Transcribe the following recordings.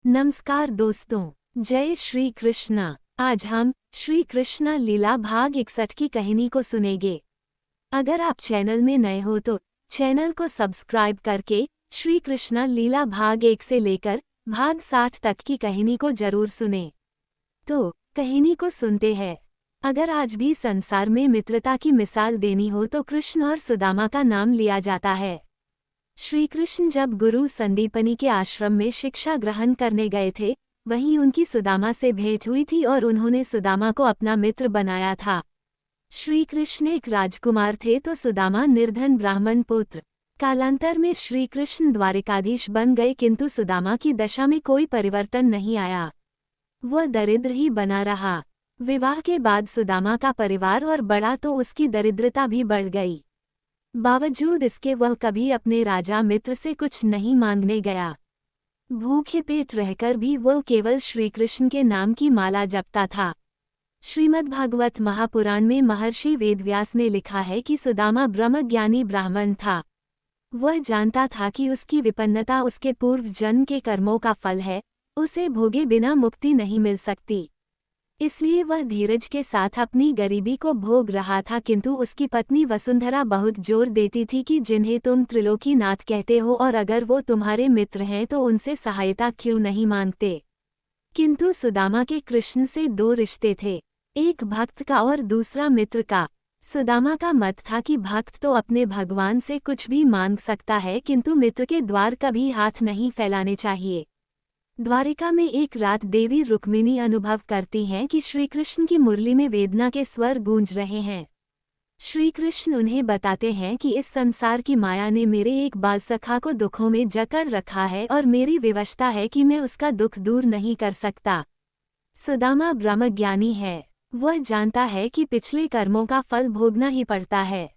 नमस्कार दोस्तों, जय श्री कृष्णा। आज हम श्री कृष्णा लीला भाग 61 की कहानी को सुनेंगे। अगर आप चैनल में नए हो तो चैनल को सब्सक्राइब करके श्री कृष्णा लीला भाग 1 से लेकर भाग 60 तक की कहानी को जरूर सुनें। तो कहानी को सुनते हैं। अगर आज भी संसार में मित्रता की मिसाल देनी हो तो कृष्ण और सुदामा का नाम लिया जाता है। श्री कृष्ण जब गुरु संदीपनी के आश्रम में शिक्षा ग्रहण करने गए थे, वहीं उनकी सुदामा से भेंट हुई थी और उन्होंने सुदामा को अपना मित्र बनाया था। श्री कृष्ण एक राजकुमार थे तो सुदामा निर्धन ब्राह्मण पुत्र। कालांतर में श्री कृष्ण द्वारिकाधीश बन गए, किंतु सुदामा की दशा में कोई परिवर्तन नहीं आया। वह दरिद्र ही बना रहा। विवाह के बाद सुदामा का परिवार और बढ़ा तो उसकी दरिद्रता भी बढ़ गई। बावजूद इसके वह कभी अपने राजा मित्र से कुछ नहीं मांगने गया। भूखे पेट रहकर भी वह केवल श्री कृष्ण के नाम की माला जपता था। श्रीमद्भागवत महापुराण में महर्षि वेदव्यास ने लिखा है कि सुदामा ब्रह्मज्ञानी ब्राह्मण था। वह जानता था कि उसकी विपन्नता उसके पूर्व जन्म के कर्मों का फल है, उसे भोगे बिना मुक्ति नहीं मिल सकती। इसलिए वह धीरज के साथ अपनी गरीबी को भोग रहा था, किंतु उसकी पत्नी वसुंधरा बहुत जोर देती थी कि जिन्हें तुम त्रिलोकीनाथ कहते हो और अगर वो तुम्हारे मित्र हैं तो उनसे सहायता क्यों नहीं मांगते। किंतु सुदामा के कृष्ण से दो रिश्ते थे, एक भक्त का और दूसरा मित्र का। सुदामा का मत था कि भक्त तो अपने भगवान से कुछ भी मांग सकता है, किंतु मित्र के द्वार कभी हाथ नहीं फैलाने चाहिए। द्वारिका में एक रात देवी रुक्मिणी अनुभव करती हैं कि श्रीकृष्ण की मुरली में वेदना के स्वर गूंज रहे हैं। श्रीकृष्ण उन्हें बताते हैं कि इस संसार की माया ने मेरे एक बालसखा को दुखों में जकड़ रखा है और मेरी विवशता है कि मैं उसका दुख दूर नहीं कर सकता। सुदामा ब्रह्मज्ञानी है। वह जानता है कि पिछले कर्मों का फल भोगना ही पड़ता है,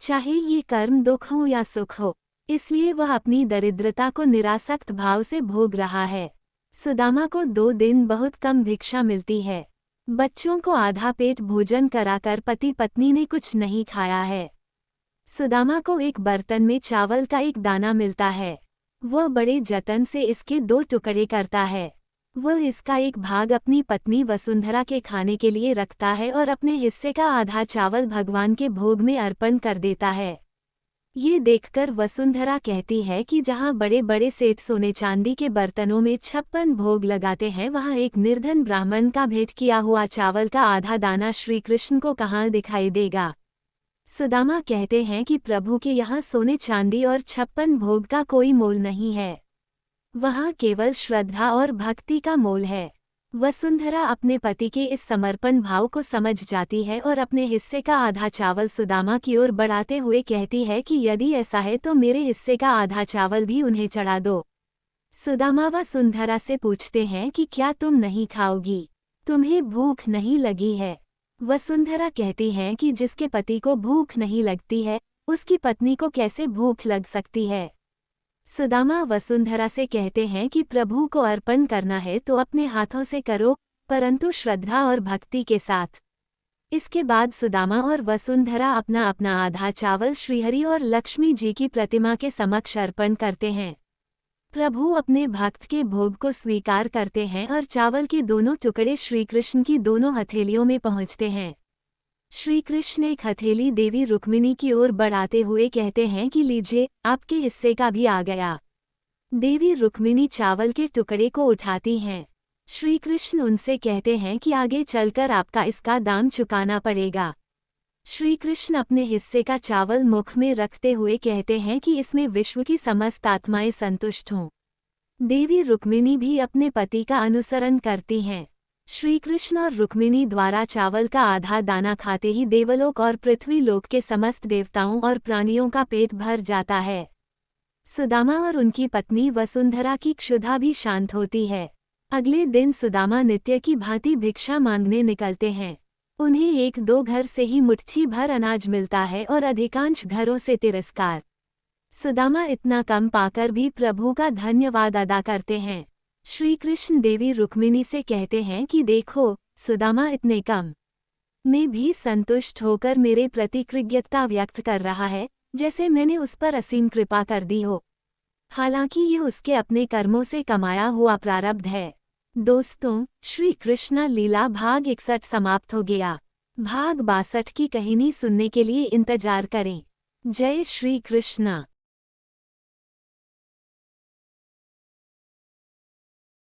चाहे ये कर्म दुख हो या सुख हो। इसलिए वह अपनी दरिद्रता को निरासक्त भाव से भोग रहा है। सुदामा को 2 दिन बहुत कम भिक्षा मिलती है। बच्चों को आधा पेट भोजन कराकर पति पत्नी ने कुछ नहीं खाया है। सुदामा को एक बर्तन में चावल का एक दाना मिलता है। वह बड़े जतन से इसके 2 टुकड़े करता है। वह इसका एक भाग अपनी पत्नी वसुंधरा के खाने के लिए रखता है और अपने हिस्से का आधा चावल भगवान के भोग में अर्पण कर देता है। ये देखकर वसुंधरा कहती है कि जहाँ बड़े बड़े सेठ सोने चांदी के बर्तनों में 56 भोग लगाते हैं, वहाँ एक निर्धन ब्राह्मण का भेंट किया हुआ चावल का आधा दाना श्री कृष्ण को कहाँ दिखाई देगा। सुदामा कहते हैं कि प्रभु के यहाँ सोने चांदी और 56 भोग का कोई मोल नहीं है, वहाँ केवल श्रद्धा और भक्ति का मोल है। वसुंधरा अपने पति के इस समर्पण भाव को समझ जाती है और अपने हिस्से का आधा चावल सुदामा की ओर बढ़ाते हुए कहती है कि यदि ऐसा है तो मेरे हिस्से का आधा चावल भी उन्हें चढ़ा दो। सुदामा वसुंधरा से पूछते हैं कि क्या तुम नहीं खाओगी, तुम्हें भूख नहीं लगी है। वसुंधरा कहती हैं कि जिसके पति को भूख नहीं लगती है, उसकी पत्नी को कैसे भूख लग सकती है। सुदामा वसुंधरा से कहते हैं कि प्रभु को अर्पण करना है तो अपने हाथों से करो, परंतु श्रद्धा और भक्ति के साथ। इसके बाद सुदामा और वसुंधरा अपना अपना आधा चावल श्रीहरि और लक्ष्मी जी की प्रतिमा के समक्ष अर्पण करते हैं। प्रभु अपने भक्त के भोग को स्वीकार करते हैं और चावल के दोनों टुकड़े श्रीकृष्ण की दोनों हथेलियों में पहुँचते हैं। श्री कृष्ण एक हथेली देवी रुक्मिणी की ओर बढ़ाते हुए कहते हैं कि लीजिए, आपके हिस्से का भी आ गया। देवी रुक्मिणी चावल के टुकड़े को उठाती हैं। श्री कृष्ण उनसे कहते हैं कि आगे चलकर आपका इसका दाम चुकाना पड़ेगा। श्री कृष्ण अपने हिस्से का चावल मुख में रखते हुए कहते हैं कि इसमें विश्व की समस्त आत्माएं संतुष्ट हों। देवी रुक्मिणी भी अपने पति का अनुसरण करती हैं। श्री कृष्ण और रुक्मिणी द्वारा चावल का आधा दाना खाते ही देवलोक और पृथ्वी लोक के समस्त देवताओं और प्राणियों का पेट भर जाता है। सुदामा और उनकी पत्नी वसुंधरा की क्षुधा भी शांत होती है। अगले दिन सुदामा नित्य की भांति भिक्षा मांगने निकलते हैं। उन्हें 1-2 घर से ही मुट्ठी भर अनाज मिलता है और अधिकांश घरों से तिरस्कार। सुदामा इतना कम पाकर भी प्रभु का धन्यवाद अदा करते हैं। श्री कृष्ण देवी रुक्मिणी से कहते हैं कि देखो, सुदामा इतने कम में भी संतुष्ट होकर मेरे प्रति कृतज्ञता व्यक्त कर रहा है, जैसे मैंने उस पर असीम कृपा कर दी हो। हालांकि ये उसके अपने कर्मों से कमाया हुआ प्रारब्ध है। दोस्तों, श्री कृष्ण लीला भाग 61 समाप्त हो गया। भाग 62 की कहानी सुनने के लिए इंतजार करें। जय श्री कृष्ण।